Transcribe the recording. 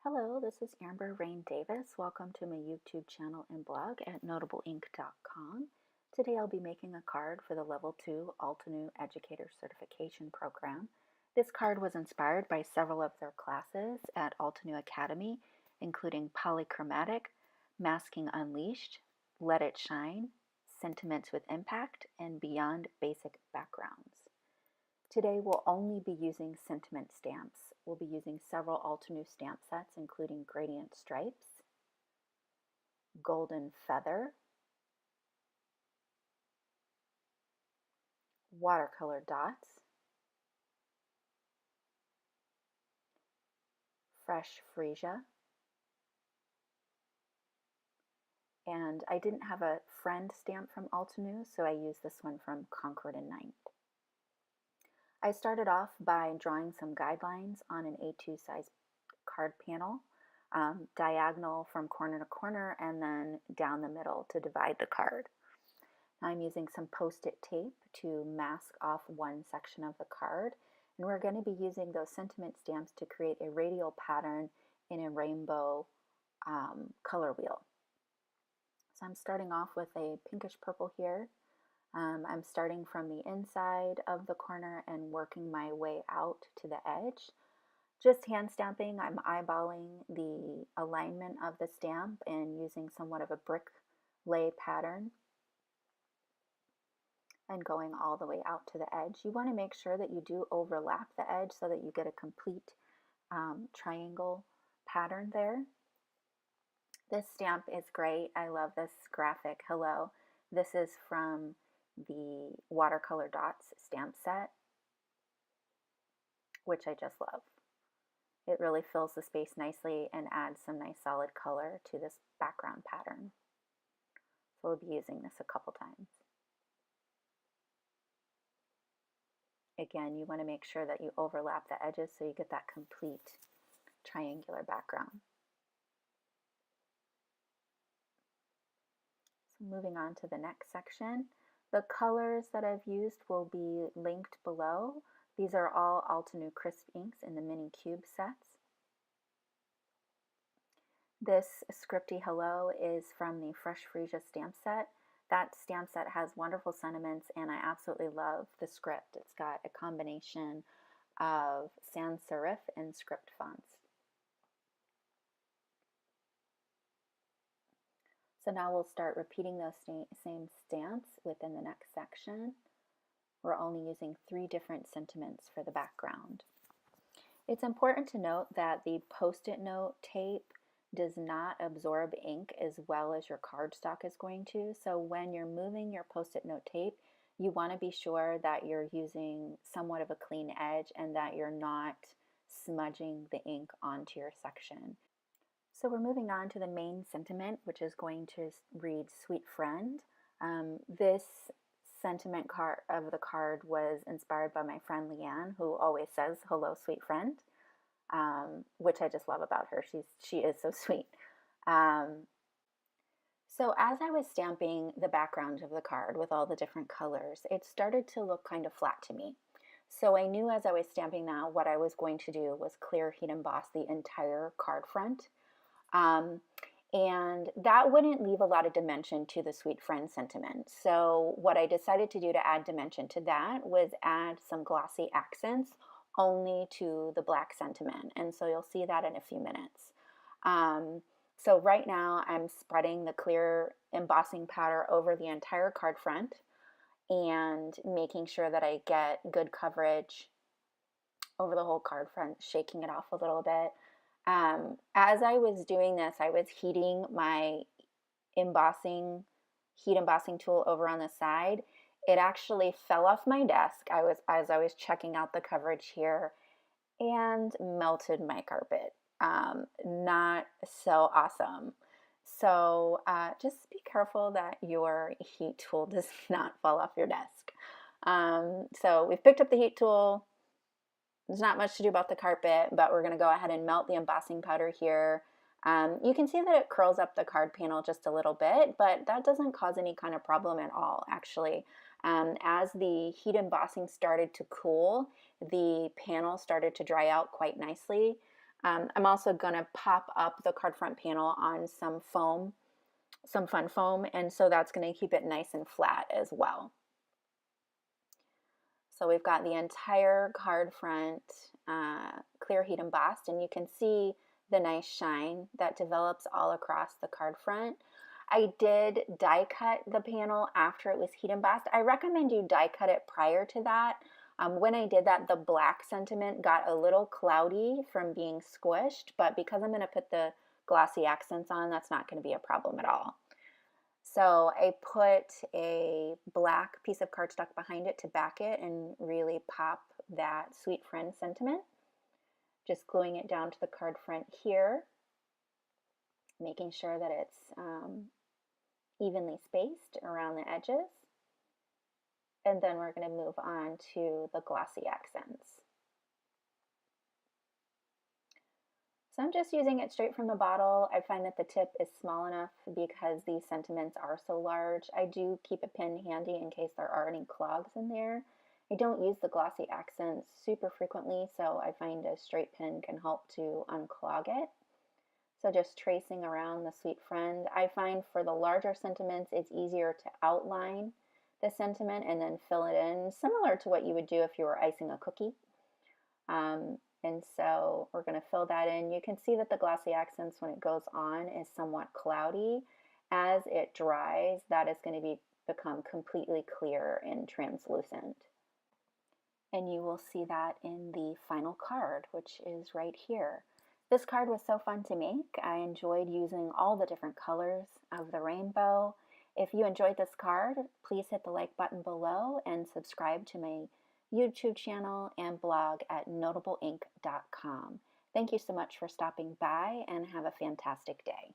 Hello, this is Amber Rain Davis. Welcome to my YouTube channel and blog at notableink.com. Today I'll be making a card for the Level 2 Altenew Educator Certification Program. This card was inspired by several of their classes at Altenew Academy, including Polychromatic, Masking Unleashed, Let It Shine, Sentiments with Impact, and Beyond Basic Backgrounds. Today we'll only be using sentiment stamps. We'll be using several Altenew stamp sets, including Gradient Stripes, Golden Feather, Watercolor Dots, Fresh Freesia, and I didn't have a friend stamp from Altenew, so I used this one from Concord and Ninth. I started off by drawing some guidelines on an A2 size card panel, diagonal from corner to corner and then down the middle to divide the card. Now I'm using some post-it tape to mask off one section of the card, and we're going to be using those sentiment stamps to create a radial pattern in a rainbow color wheel. So I'm starting off with a pinkish purple here. I'm starting from the inside of the corner and working my way out to the edge. Just hand stamping, I'm eyeballing the alignment of the stamp and using somewhat of a brick lay pattern and going all the way out to the edge. You want to make sure that you do overlap the edge so that you get a complete triangle pattern there. This stamp is great. I love this graphic. Hello. This is from the Watercolor Dots stamp set, which I just love. It really fills the space nicely and adds some nice solid color to this background pattern. So we'll be using this a couple times. Again, you want to make sure that you overlap the edges so you get that complete triangular background. So moving on to the next section. The colors that I've used will be linked below. These are all Altenew Crisp inks in the mini cube sets. This Scripty Hello is from the Fresh Freesia stamp set. That stamp set has wonderful sentiments and I absolutely love the script. It's got a combination of sans serif and script fonts. So now we'll start repeating those same stamps within the next section. We're only using 3 different sentiments for the background. It's important to note that the post-it note tape does not absorb ink as well as your cardstock is going to. So when you're moving your post-it note tape, you want to be sure that you're using somewhat of a clean edge and that you're not smudging the ink onto your section. So we're moving on to the main sentiment, which is going to read Sweet Friend. This sentiment card of the card was inspired by my friend Leanne, who always says, "Hello, sweet friend," which I just love about her. She is so sweet. So as I was stamping the background of the card with all the different colors, it started to look kind of flat to me. So I knew as I was stamping that what I was going to do was clear heat emboss the entire card front. And that wouldn't leave a lot of dimension to the Sweet Friend sentiment. So what I decided to do to add dimension to that was add some glossy accents only to the black sentiment. And so you'll see that in a few minutes. So right now I'm spreading the clear embossing powder over the entire card front and making sure that I get good coverage over the whole card front, shaking it off a little bit. As I was doing this, I was heating my heat embossing tool over on the side. It actually fell off my desk as I was checking out the coverage here and melted my carpet. Not so awesome. So just be careful that your heat tool does not fall off your desk. So we've picked up the heat tool. There's not much to do about the carpet, but we're going to go ahead and melt the embossing powder here. You can see that it curls up the card panel just a little bit, but that doesn't cause any kind of problem at all, actually. As the heat embossing started to cool, the panel started to dry out quite nicely. I'm also going to pop up the card front panel on some foam, some fun foam, and so that's going to keep it nice and flat as well. So we've got the entire card front clear heat embossed, and you can see the nice shine that develops all across the card front. I did die cut the panel after it was heat embossed. I recommend you die cut it prior to that. When I did that, the black sentiment got a little cloudy from being squished, but because I'm going to put the glossy accents on, that's not going to be a problem at all. So I put a black piece of cardstock behind it to back it and really pop that sweet friend sentiment. Just gluing it down to the card front here, making sure that it's evenly spaced around the edges. And then we're going to move on to the glossy accents. So I'm just using it straight from the bottle. I find that the tip is small enough because these sentiments are so large. I do keep a pin handy in case there are any clogs in there. I don't use the glossy accents super frequently, so I find a straight pin can help to unclog it. So just tracing around the sweet friend. I find for the larger sentiments, it's easier to outline the sentiment and then fill it in, similar to what you would do if you were icing a cookie. And so we're going to fill that in. You can see that the glossy accents, when it goes on, is somewhat cloudy. As it dries, that is going to become completely clear and translucent. And you will see that in the final card, which is right here. This card was so fun to make. I enjoyed using all the different colors of the rainbow. If you enjoyed this card, please hit the like button below and subscribe to my YouTube channel and blog at notableink.com. Thank you so much for stopping by and have a fantastic day.